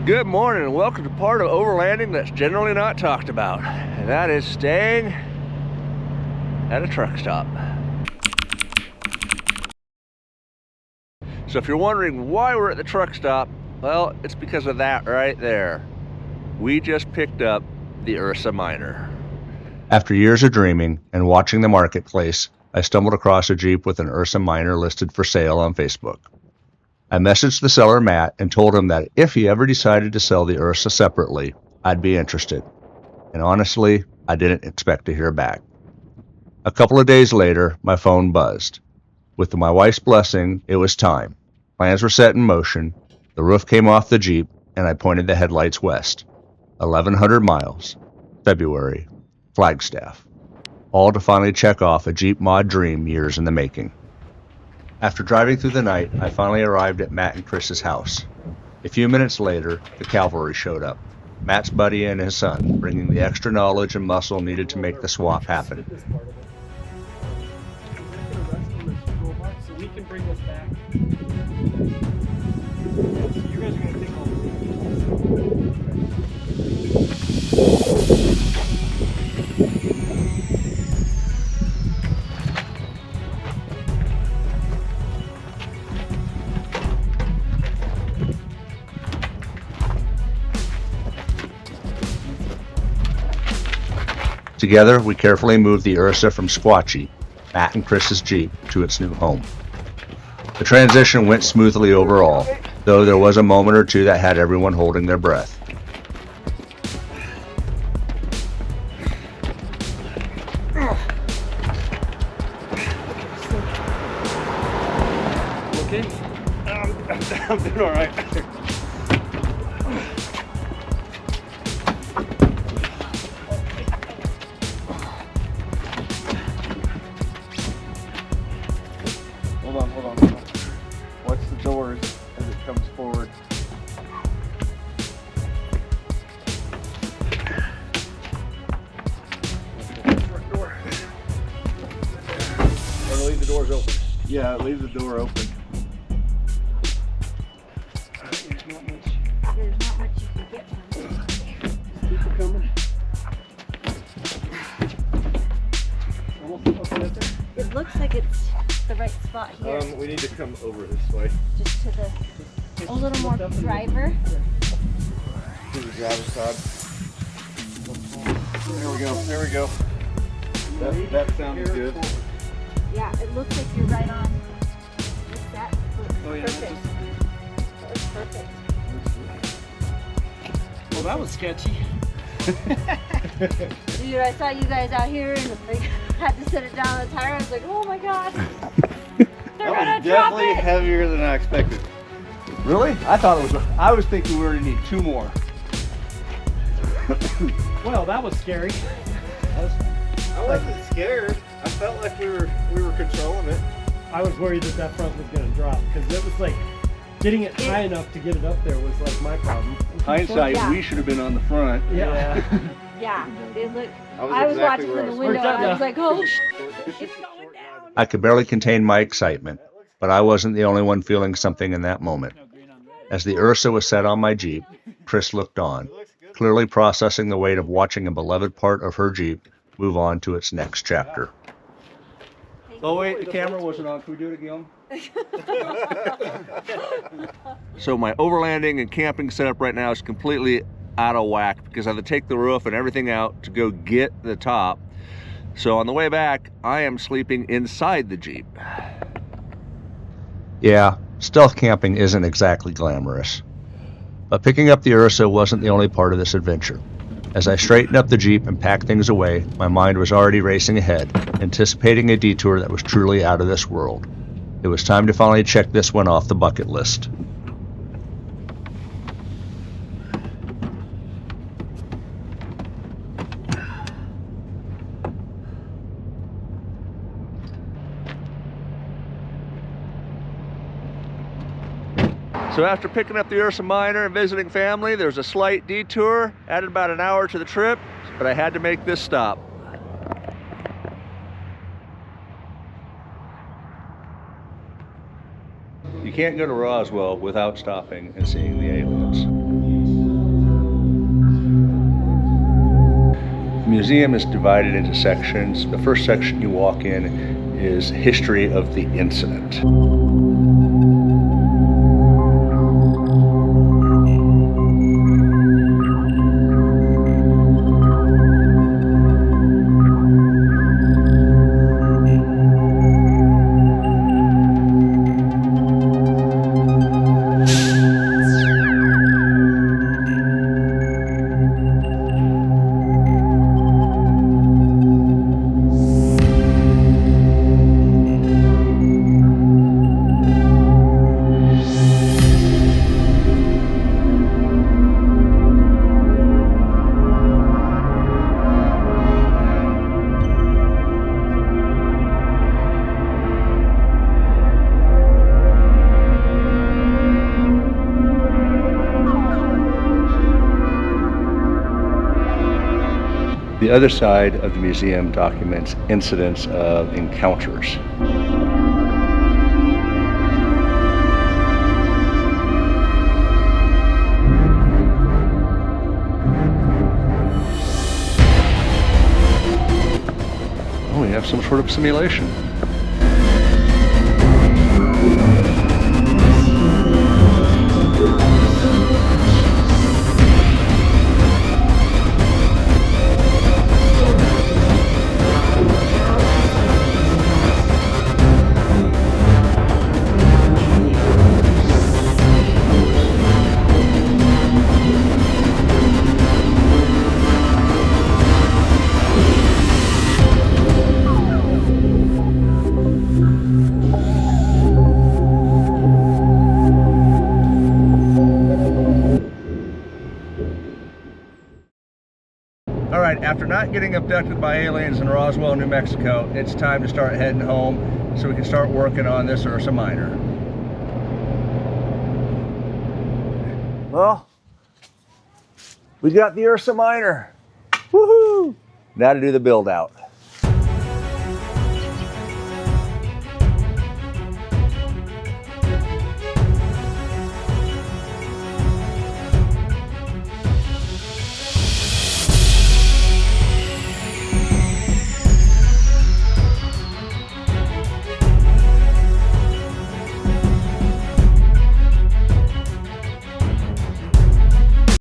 Good morning and welcome to part of overlanding that's generally not talked about, and that is staying at a truck stop. So if you're wondering why we're at the truck stop, well, it's because of that right there. We just picked up the Ursa Minor. After years of dreaming and watching the marketplace, I stumbled across a Jeep with an Ursa Minor listed for sale on Facebook. I messaged the seller, Matt, and told him that if he ever decided to sell the Ursa separately, I'd be interested. And honestly, I didn't expect to hear back. A couple of days later, my phone buzzed. With my wife's blessing, it was time. Plans were set in motion, the roof came off the Jeep, and I pointed the headlights west. 1,100 miles, February, Flagstaff. All to finally check off a Jeep mod dream years in the making. After driving through the night, I finally arrived at Matt and Chris's house. A few minutes later, the cavalry showed up. Matt's buddy and his son, bringing the extra knowledge and muscle needed to make the swap happen. So we can bring this back. So you guys are going to take all Together, we carefully moved the Ursa from Squatchy, Matt and Chris's Jeep, to its new home. The transition went smoothly overall, though there was a moment or two that had everyone holding their breath. Okay? I'm doing all right. Hold on. Watch the doors as it comes forward. Front door. Or leave the doors open. Yeah, leave the door open. There's not much you can get from it. People coming. Almost okay up there. It looks like it's the right spot here. We need to come over this way. Just to a little more driver. To the driver's side. There we go. That sounds good. Yeah, it looks like you're right on. What's that? Oh, yeah, Perfect. That was perfect. Well, that was sketchy. Dude, I saw you guys out here and like had to set it down on the tire. I was like, oh my god. They're That gonna was drop definitely it. heavier than I expected. Really? I was thinking we were gonna need 2 more. Well, that was scary. I wasn't scared. I felt like we were controlling it. I was worried that front was going to drop because it was like getting it high enough to get it up there was like my problem. Hindsight, Yeah. we should have been on the front. Yeah. Yeah, they look. I was watching exactly from where I the was window and I was Yeah. like, oh, it's going down. I could barely contain my excitement, but I wasn't the only one feeling something in that moment. As the Ursa was set on my Jeep, Chris looked on, clearly processing the weight of watching a beloved part of her Jeep move on to its next chapter. Oh wait, the camera wasn't on. Can we do it again? So my overlanding and camping setup right now is completely out of whack because I had to take the roof and everything out to go get the top. So on the way back, I am sleeping inside the Jeep. Yeah, stealth camping isn't exactly glamorous. But picking up the Ursa wasn't the only part of this adventure. As I straightened up the Jeep and packed things away, my mind was already racing ahead, anticipating a detour that was truly out of this world. It was time to finally check this one off the bucket list. So after picking up the Ursa Minor and visiting family, there was a slight detour, added about an hour to the trip, but I had to make this stop. You can't go to Roswell without stopping and seeing the aliens. museum is divided into sections. The first section you walk in is history of the incident. The other side of the museum documents incidents of encounters. Oh, we have some sort of simulation. All right, after not getting abducted by aliens in Roswell, New Mexico, it's time to start heading home so we can start working on this Ursa Minor. Well, we got the Ursa Minor. Woohoo! Now to do the build out.